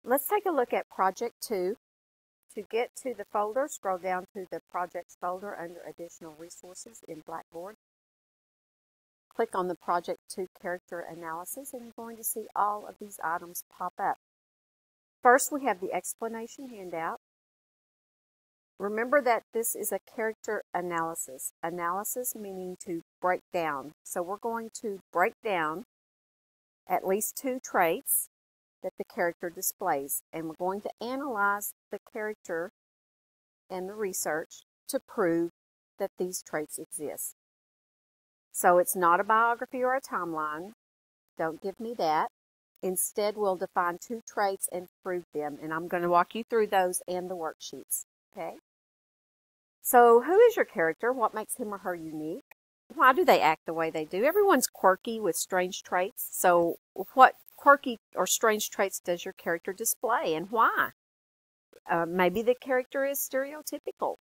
let's take a look at Project 2. To get to the folder, scroll down to the Projects folder under Additional Resources in Blackboard. Click on the Project 2 Character Analysis, and you're going to see all of these items pop up. First, we have the explanation handout. Remember that this is a character analysis. Analysis meaning to break down. So we're going to break down at least 2 traits that the character displays, and we're going to analyze the character and the research to prove that these traits exist. So it's not a biography or a timeline. Don't give me that. Instead, we'll define 2 traits and prove them, and I'm going to walk you through those and the worksheets. Okay? So who is your character? What makes him or her unique? Why do they act the way they do? Everyone's quirky with strange traits. So what quirky or strange traits does your character display, and why? Maybe the character is stereotypical,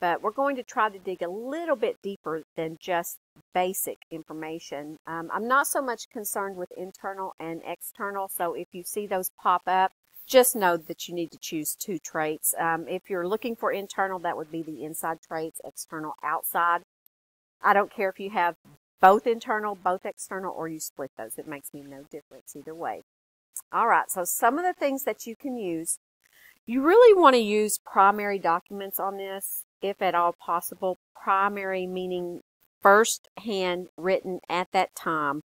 but we're going to try to dig a little bit deeper than just basic information. I'm not so much concerned with internal and external, so if you see those pop up, just know that you need to choose 2 traits. If you're looking for internal, that would be the inside traits, external, outside. I don't care if you have both internal, both external, or you split those. It makes me no difference either way. All right, so some of the things that you can use. You really want to use primary documents on this, if at all possible. Primary meaning first-hand written at that time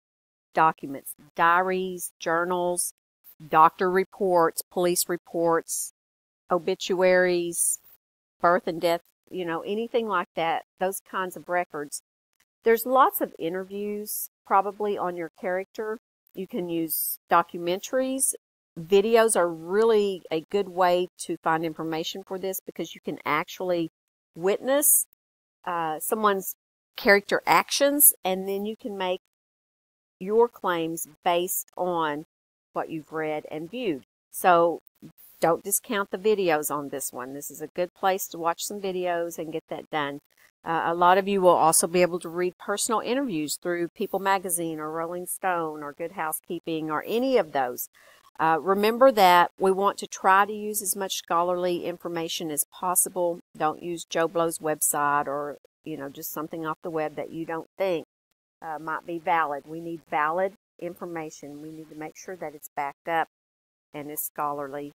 documents, diaries, journals, doctor reports, police reports, obituaries, birth and death, anything like that, those kinds of records. There's lots of interviews probably on your character. You can use documentaries. Videos are really a good way to find information for this because you can actually witness someone's character actions, and then you can make your claims based on what you've read and viewed. So don't discount the videos on this one. This is a good place to watch some videos and get that done. A lot of you will also be able to read personal interviews through People Magazine or Rolling Stone or Good Housekeeping or any of those. Remember that we want to try to use as much scholarly information as possible. Don't use Joe Blow's website or, just something off the web that you don't think might be valid. We need valid information. We need to make sure that it's backed up and is scholarly.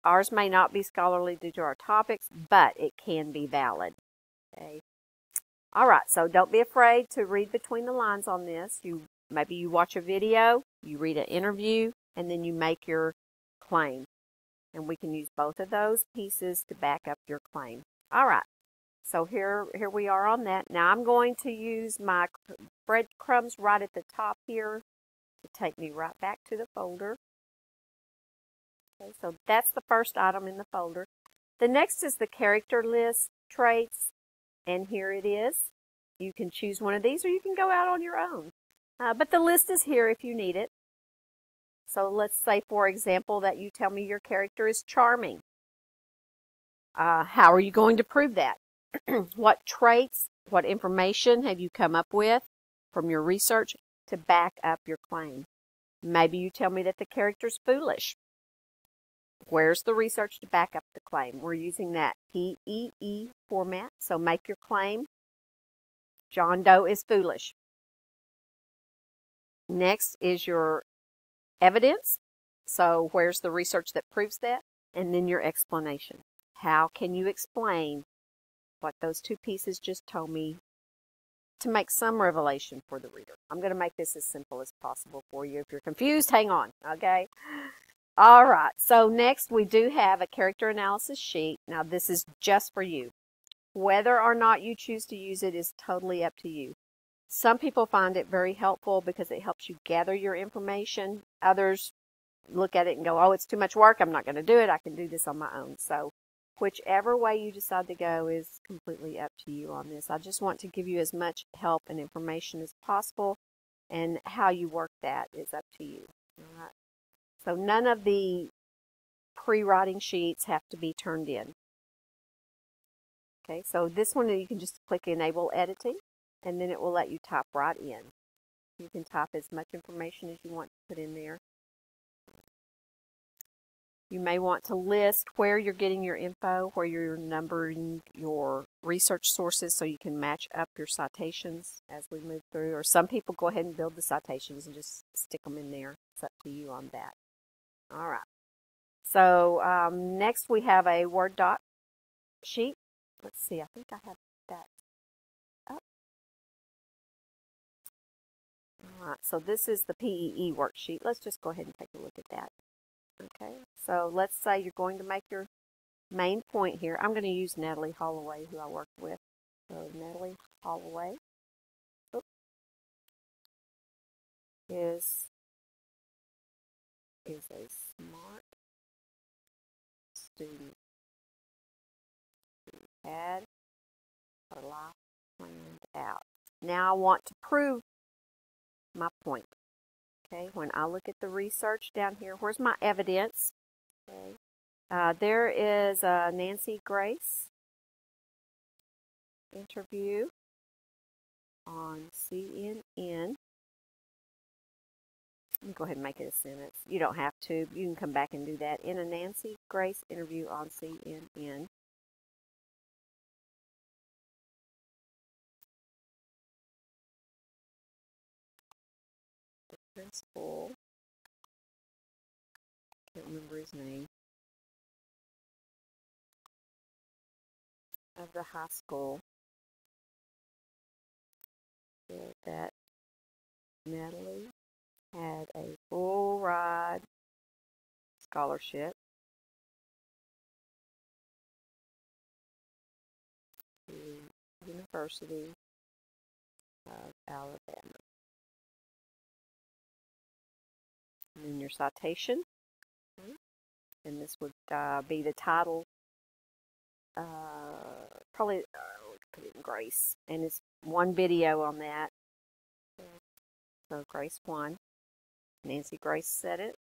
Ours may not be scholarly due to our topics, but it can be valid. Okay. All right, so don't be afraid to read between the lines on this. Maybe you watch a video, you read an interview, and then you make your claim. And we can use both of those pieces to back up your claim. All right, so here we are on that. Now I'm going to use my breadcrumbs right at the top here to take me right back to the folder. Okay, so that's the first item in the folder. The next is the character list traits, and here it is. You can choose one of these or you can go out on your own. But the list is here if you need it. So let's say, for example, that you tell me your character is charming. How are you going to prove that? What traits, what information have you come up with from your research to back up your claim? Maybe you tell me that the character's foolish. Where's the research to back up the claim? We're using that PEE format, so make your claim. John Doe is foolish. Next is your evidence. So where's the research that proves that? And then your explanation. How can you explain what those 2 pieces just told me to make some revelation for the reader? I'm going to make this as simple as possible for you. If you're confused, hang on, okay? All right, so next we do have a character analysis sheet. Now this is just for you. Whether or not you choose to use it is totally up to you. Some people find it very helpful because it helps you gather your information. Others look at it and go, oh, it's too much work. I'm not going to do it. I can do this on my own. So whichever way you decide to go is completely up to you on this. I just want to give you as much help and information as possible, and how you work that is up to you. All right. So none of the pre-writing sheets have to be turned in. Okay, so this one you can just click Enable Editing, and then it will let you type right in. You can type as much information as you want to put in there. You may want to list where you're getting your info, where you're numbering your research sources so you can match up your citations as we move through. Or some people go ahead and build the citations and just stick them in there. It's up to you on that. All right. So next we have a Word doc sheet. Let's see, I think I have that up. All right, so this is the PEE worksheet. Let's just go ahead and take a look at that. Okay, so let's say you're going to make your main point here. I'm going to use Natalie Holloway, who I work with. So Natalie Holloway is a smart student who had her life planned out. Now I want to prove my point. Okay, when I look at the research down here, where's my evidence? Okay. There is a Nancy Grace interview on CNN. Let me go ahead and make it a sentence. You don't have to. You can come back and do that. In a Nancy Grace interview on CNN. The principal, can't remember his name, of the high school said that Natalie had a full ride scholarship to University of Alabama. And then your citation, and this would be the title, probably put it in Grace, and it's one video on that. So Grace 1. Nancy Grace said it.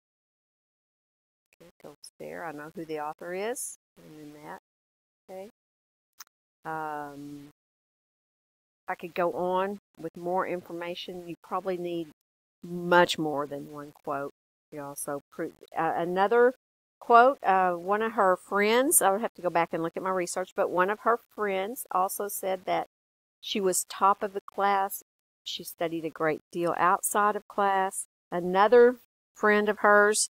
Okay, goes there. I know who the author is, and then that. Okay. I could go on with more information. You probably need much more than one quote. You also another quote. One of her friends. I would have to go back and look at my research, but one of her friends also said that she was top of the class. She studied a great deal outside of class. Another friend of hers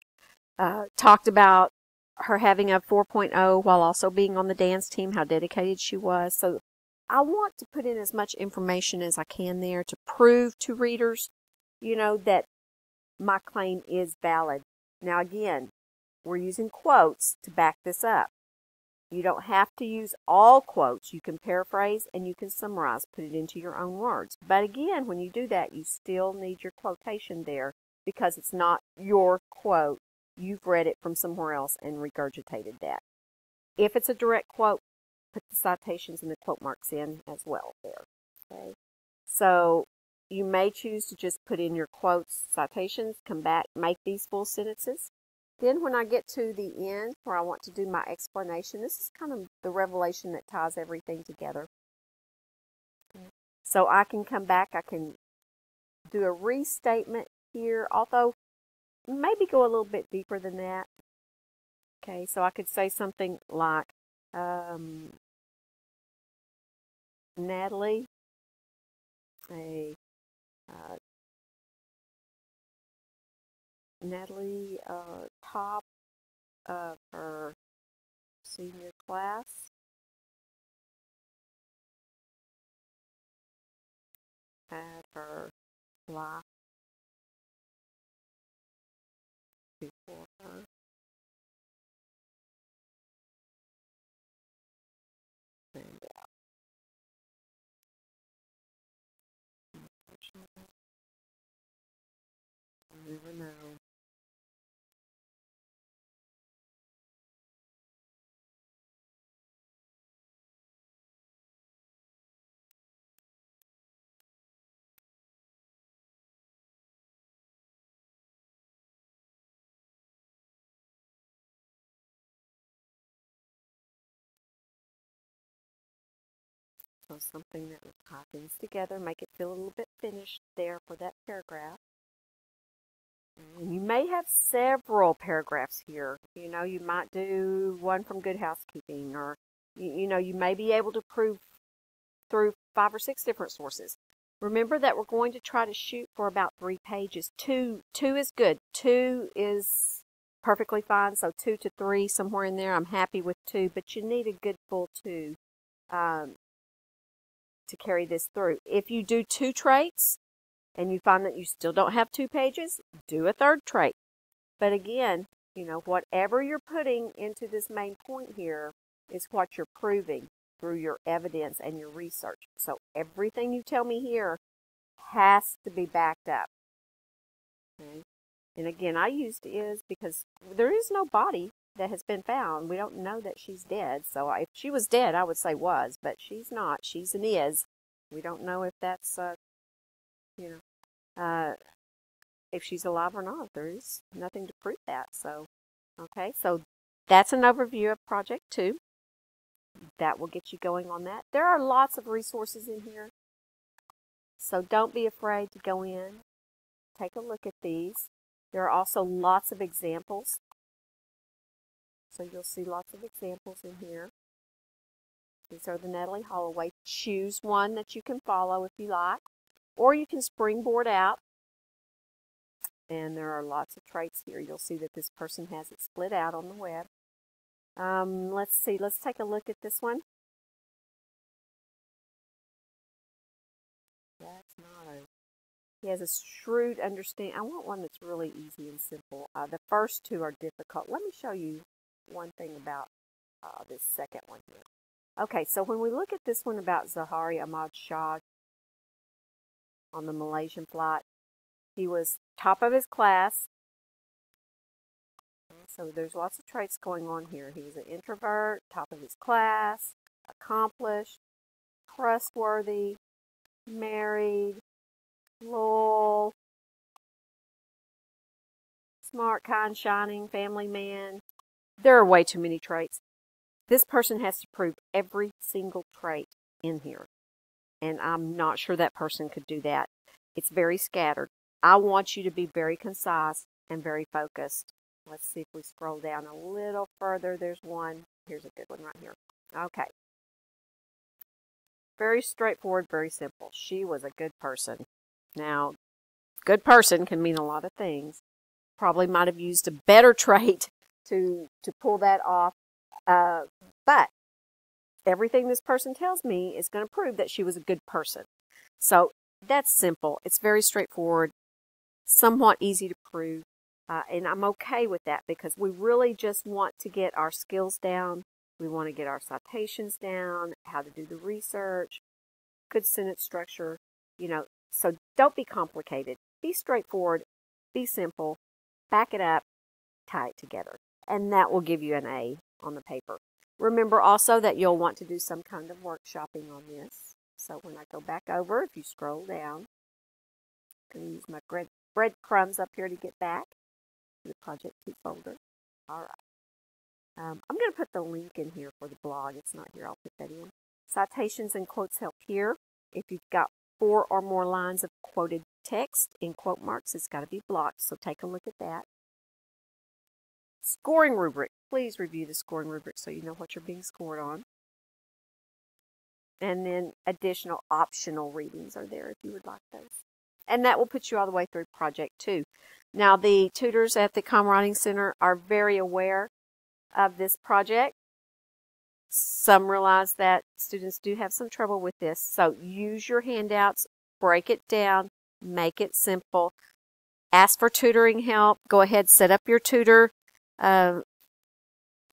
talked about her having a 4.0 while also being on the dance team, how dedicated she was. So I want to put in as much information as I can there to prove to readers, that my claim is valid. Now again, we're using quotes to back this up. You don't have to use all quotes. You can paraphrase and you can summarize, put it into your own words. But again, when you do that, you still need your quotation there because it's not your quote. You've read it from somewhere else and regurgitated that. If it's a direct quote, put the citations and the quote marks in as well there. Okay. So you may choose to just put in your quotes, citations, come back, make these full sentences. Then when I get to the end where I want to do my explanation, this is kind of the revelation that ties everything together. So I can come back, I can do a restatement here, although maybe go a little bit deeper than that. Okay, so I could say something like, Natalie, top of her senior class, had her life before her. And you never know. So something that will tie things together, make it feel a little bit finished there for that paragraph. And you may have several paragraphs here. You know, you might do one from Good Housekeeping, or, you know, you may be able to prove through 5 or 6 different sources. Remember that we're going to try to shoot for about 3 pages. Two is good. 2 is perfectly fine. So 2 to 3, somewhere in there. I'm happy with 2, but you need a good full 2 to carry this through. If you do 2 traits and you find that you still don't have 2 pages, do a 3rd trait. But again, you know, whatever you're putting into this main point here is what you're proving through your evidence and your research. So everything you tell me here has to be backed up. Okay? And again, I used is because there is no body that has been found. We don't know that she's dead. So if she was dead, I would say was, but she's not. She's an is. We don't know if that's, you know, if she's alive or not. There is nothing to prove that. So, okay, so that's an overview of Project 2. That will get you going on that. There are lots of resources in here, so don't be afraid to go in. Take a look at these. There are also lots of examples. So you'll see lots of examples in here. These are the Natalie Holloway. Choose one that you can follow if you like, or you can springboard out. And there are lots of traits here. You'll see that this person has it split out on the web. Let's see. Let's take a look at this one. That's not a... He has a shrewd understanding. I want one that's really easy and simple. The first 2 are difficult. Let me show you one thing about this second one here. Okay, so when we look at this one about Zaharie Ahmad Shah on the Malaysian flight, he was top of his class. So there's lots of traits going on here. He was an introvert, top of his class, accomplished, trustworthy, married, loyal, smart, kind, shining, family man. There are way too many traits. This person has to prove every single trait in here. And I'm not sure that person could do that. It's very scattered. I want you to be very concise and very focused. Let's see if we scroll down a little further. There's one. Here's a good one right here. Okay. Very straightforward, very simple. She was a good person. Now, good person can mean a lot of things. Probably might have used a better trait to pull that off. But everything this person tells me is going to prove that she was a good person. So that's simple. It's very straightforward, somewhat easy to prove. And I'm okay with that because we really just want to get our skills down. We want to get our citations down, how to do the research, good sentence structure, you know. So don't be complicated. Be straightforward. Be simple. Back it up. Tie it together. And that will give you an A on the paper. Remember also that you'll want to do some kind of workshopping on this. So when I go back over, if you scroll down, I'm going to use my breadcrumbs up here to get back to the Project 2 folder. All right. I'm going to put the link in here for the blog. It's not here. I'll put that in. Citations and quotes help here. If you've got 4 or more lines of quoted text in quote marks, it's got to be blocked. So take a look at that. Scoring rubric. Please review the scoring rubric so you know what you're being scored on. And then additional optional readings are there if you would like those. And that will put you all the way through Project 2. Now, the tutors at the Calm Writing Center are very aware of this project. Some realize that students do have some trouble with this. So use your handouts, break it down, make it simple. Ask for tutoring help. Go ahead, set up your tutor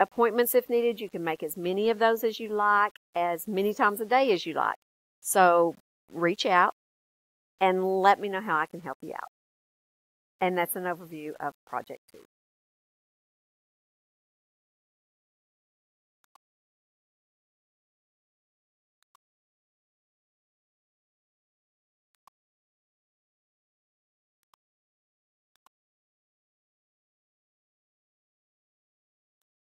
appointments if needed. You can make as many of those as you like, as many times a day as you like. So reach out and let me know how I can help you out. And that's an overview of Project 2.